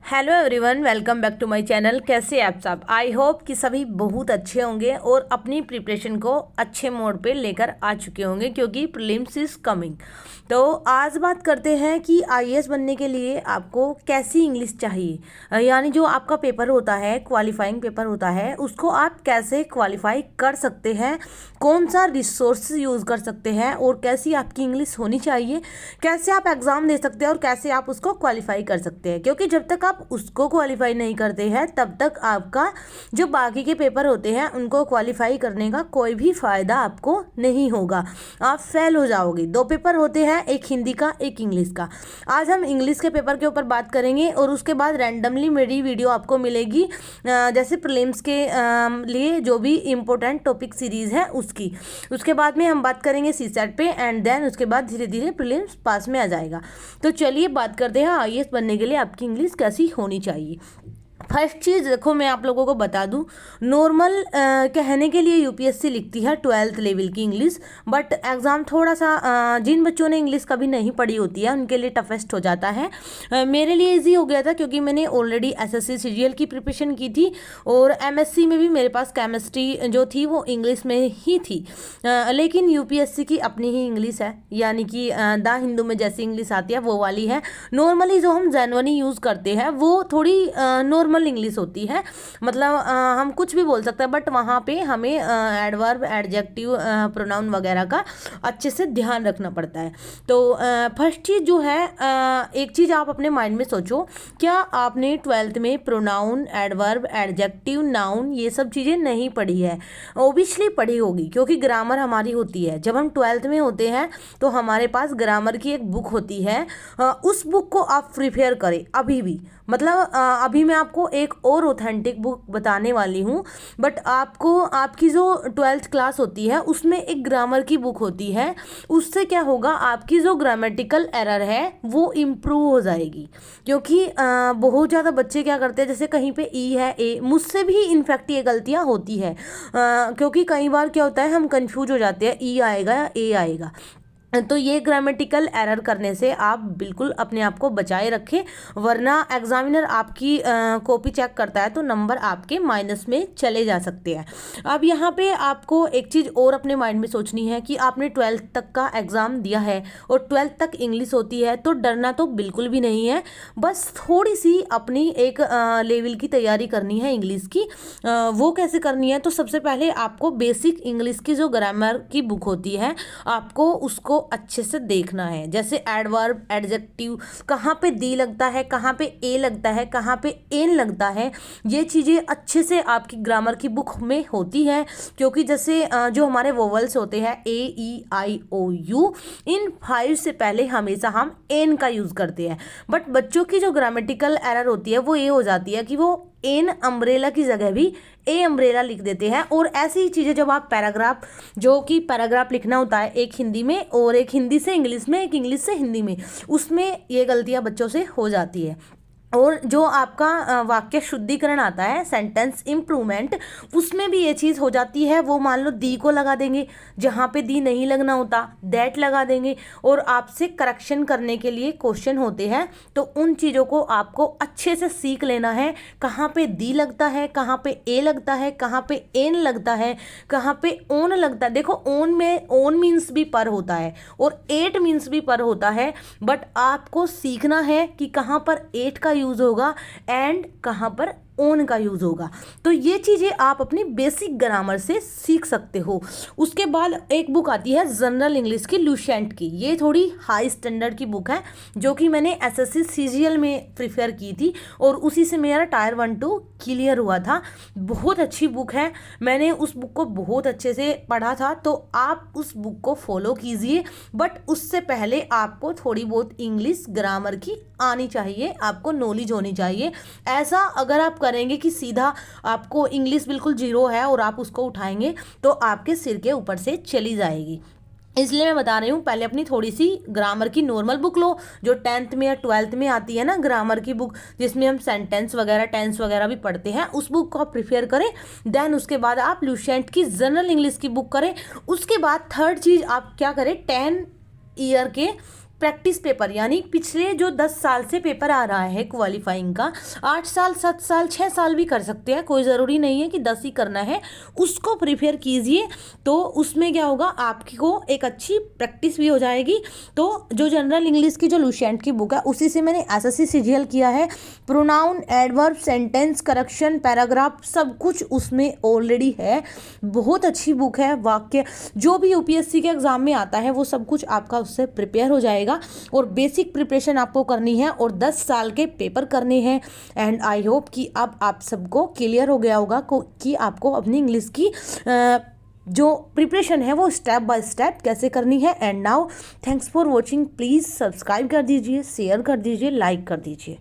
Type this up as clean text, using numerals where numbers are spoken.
Hello everyone, welcome back to my channel. कैसे आप सब? आई होप कि सभी बहुत अच्छे होंगे और अपनी प्रिपरेशन को अच्छे मोड पे लेकर आ चुके होंगे क्योंकि प्रीलिम्स इज कमिंग। तो आज बात करते हैं कि आईएएस बनने के लिए आपको कैसी इंग्लिश चाहिए, यानी जो आपका पेपर होता है, क्वालिफाइंग पेपर होता है, उसको आप कैसे क्वालिफाई कर सकते हैं, कौन सा रिसोर्स यूज़ कर सकते हैं और कैसी आपकी इंग्लिश होनी चाहिए, कैसे आप एग्ज़ाम दे सकते हैं और कैसे आप उसको क्वालिफाई कर सकते हैं। क्योंकि जब तक आप उसको क्वालिफाई नहीं करते हैं तब तक आपका जो बाकी के पेपर होते हैं उनको क्वालिफाई करने का कोई भी फ़ायदा आपको नहीं होगा, आप फेल हो जाओगे। दो पेपर होते हैं, एक हिंदी का एक इंग्लिश का। आज हम इंग्लिश के पेपर के ऊपर बात करेंगे और उसके बाद रैंडमली मेरी वीडियो आपको मिलेगी जैसे प्रीलिम्स के लिए जो भी इम्पोर्टेंट टॉपिक सीरीज़ है उसकी। उसके बाद में हम बात करेंगे सीसेट पे एंड देन उसके बाद धीरे धीरे प्रीलिम्स पास में आ जाएगा। तो चलिए बात करते हैं आईएएस बनने के लिए आपकी इंग्लिश कैसी होनी चाहिए। फर्स्ट चीज़ देखो, मैं आप लोगों को बता दूं, नॉर्मल कहने के लिए यूपीएससी लिखती है 12th लेवल की इंग्लिश, बट एग्ज़ाम थोड़ा सा जिन बच्चों ने इंग्लिश कभी नहीं पढ़ी होती है उनके लिए टफेस्ट हो जाता है। मेरे लिए इजी हो गया था क्योंकि मैंने ऑलरेडी एसएससी सीजीएल की प्रिपरेशन की थी और एमएससी में भी मेरे पास केमिस्ट्री जो थी वो इंग्लिश में ही थी। लेकिन यूपीएससी की अपनी ही इंग्लिश है, यानी कि द हिंदू में जैसी इंग्लिश आती है वो वाली है। नॉर्मली जो हम जेन्युइनली यूज़ करते हैं वो थोड़ी नॉर्मल इंग्लिश होती है, मतलब हम कुछ भी बोल सकते हैं, बट वहाँ पे हमें एडवर्ब, एडजेक्टिव, प्रोनाउन वगैरह का अच्छे से ध्यान रखना पड़ता है। तो फर्स्ट चीज़ जो है, एक चीज़ आप अपने माइंड में सोचो, क्या आपने 12th में प्रोनाउन, एडवर्ब, एडजेक्टिव, नाउन ये सब चीज़ें नहीं पढ़ी है? ओबियसली पढ़ी होगी क्योंकि ग्रामर हमारी होती है। जब हम 12th में होते हैं तो हमारे पास ग्रामर की एक बुक होती है, उस बुक को आप प्रिपेयर करें अभी भी। मतलब अभी मैं आपको एक और ऑथेंटिक बुक बताने वाली हूँ, बट आपको आपकी जो 12th क्लास होती है उसमें एक ग्रामर की बुक होती है। उससे क्या होगा, आपकी जो ग्रामेटिकल एरर है वो इम्प्रूव हो जाएगी। क्योंकि बहुत ज़्यादा बच्चे क्या करते हैं, जैसे कहीं पे ई है, ए, मुझसे भी इनफैक्ट ये गलतियाँ होती है क्योंकि कई बार क्या होता है हम कंफ्यूज हो जाते हैं, ई आएगा या ए आएगा। तो ये ग्रामेटिकल एरर करने से आप बिल्कुल अपने आप को बचाए रखें, वरना एग्जामिनर आपकी कॉपी चेक करता है तो नंबर आपके माइनस में चले जा सकते हैं। अब यहाँ पे आपको एक चीज़ और अपने माइंड में सोचनी है कि आपने 12th तक का एग्ज़ाम दिया है और 12th तक इंग्लिश होती है, तो डरना तो बिल्कुल भी नहीं है। बस थोड़ी सी अपनी एक लेवल की तैयारी करनी है इंग्लिश की। वो कैसे करनी है, तो सबसे पहले आपको बेसिक इंग्लिश की जो ग्रामर की बुक होती है आपको उसको अच्छे से देखना है। जैसे एडवर्ब, एडजेक्टिव, कहाँ पे दी लगता है, कहाँ पे ए लगता है, कहाँ पे एन लगता है, ये चीज़ें अच्छे से आपकी ग्रामर की बुक में होती है। क्योंकि जैसे जो हमारे वोवल्स होते हैं ए, ई, आई, ओ, यू, इन 5 से पहले हमेशा हम एन का यूज़ करते हैं। बट बच्चों की जो ग्रामेटिकल एरर होती है वो ये हो जाती है कि वो एन अम्ब्रेला की जगह भी ए अम्ब्रेला लिख देते हैं। और ऐसी ही चीज़ें जब आप पैराग्राफ, जो कि पैराग्राफ लिखना होता है एक हिंदी में और एक हिंदी से इंग्लिश में, एक इंग्लिश से हिंदी में, उसमें ये गलतियां बच्चों से हो जाती है। और जो आपका वाक्य शुद्धिकरण आता है, सेंटेंस इम्प्रूवमेंट, उसमें भी ये चीज़ हो जाती है। वो मान लो दी को लगा देंगे जहाँ पे दी नहीं लगना होता, दैट लगा देंगे, और आपसे करेक्शन करने के लिए क्वेश्चन होते हैं। तो उन चीज़ों को आपको अच्छे से सीख लेना है, कहाँ पे दी लगता है, कहाँ पे ए लगता है, कहाँ पे एन लगता है, कहाँ पे ओन लगता है। देखो ओन में ओन मीन्स भी पर होता है और एट मीन्स भी पर होता है, बट आपको सीखना है कि कहाँ पर एट का यूज होगा एंड कहां पर ओन का यूज होगा। तो ये चीजें आप अपनी बेसिक ग्रामर से सीख सकते हो। उसके बाद एक बुक आती है जनरल इंग्लिश की, लुसेंट की। ये थोड़ी हाई स्टैंडर्ड की बुक है जो कि मैंने एसएससी सीजीएल में प्रिफर की थी और उसी से मेरा टायर 1-2 क्लियर हुआ था। बहुत अच्छी बुक है, मैंने उस बुक को बहुत अच्छे से पढ़ा था। तो आप उस बुक को फॉलो कीजिए, बट उससे पहले आपको थोड़ी बहुत इंग्लिश ग्रामर की आनी चाहिए, आपको नॉलेज होनी चाहिए। ऐसा अगर आप करेंगे कि सीधा आपको इंग्लिश बिल्कुल जीरो है और आप उसको उठाएंगे तो आपके सिर के ऊपर से चली जाएगी। इसलिए मैं बता रही हूँ, पहले अपनी थोड़ी सी ग्रामर की नॉर्मल बुक लो जो 10th में या 12th में आती है ना, ग्रामर की बुक जिसमें हम सेंटेंस वगैरह, टेंस वगैरह भी पढ़ते हैं, उस बुक को आप प्रिपेयर करें। देन उसके बाद आप लुसेंट की जनरल इंग्लिश की बुक करें। उसके बाद थर्ड चीज़ आप क्या करें, 10 ईयर के प्रैक्टिस पेपर, यानी पिछले जो 10 साल से पेपर आ रहा है क्वालिफाइंग का, 8 साल 7 साल 6 साल भी कर सकते हैं, कोई ज़रूरी नहीं है कि 10 ही करना है, उसको प्रिपेयर कीजिए। तो उसमें क्या होगा, आपको एक अच्छी प्रैक्टिस भी हो जाएगी। तो जो जनरल इंग्लिश की जो लुसेंट की बुक है उसी से मैंने एसएससी सीजीएल किया है। Pronoun, adverb, sentence correction, paragraph सब कुछ उसमें ऑलरेडी है। बहुत अच्छी बुक है, वाक्य जो भी यूपीएससी के एग्जाम में आता है वो सब कुछ आपका उससे प्रिपेयर हो जाएगा। और बेसिक प्रिपरेशन आपको करनी है और 10 साल के पेपर करने हैं। एंड आई होप कि अब आप सबको क्लियर हो गया होगा कि आपको अपनी इंग्लिश की जो प्रिपरेशन है वो स्टेप बाय स्टेप कैसे करनी है। And now thanks for watching, please subscribe कर दीजिए, शेयर कर दीजिए, लाइक कर दीजिए।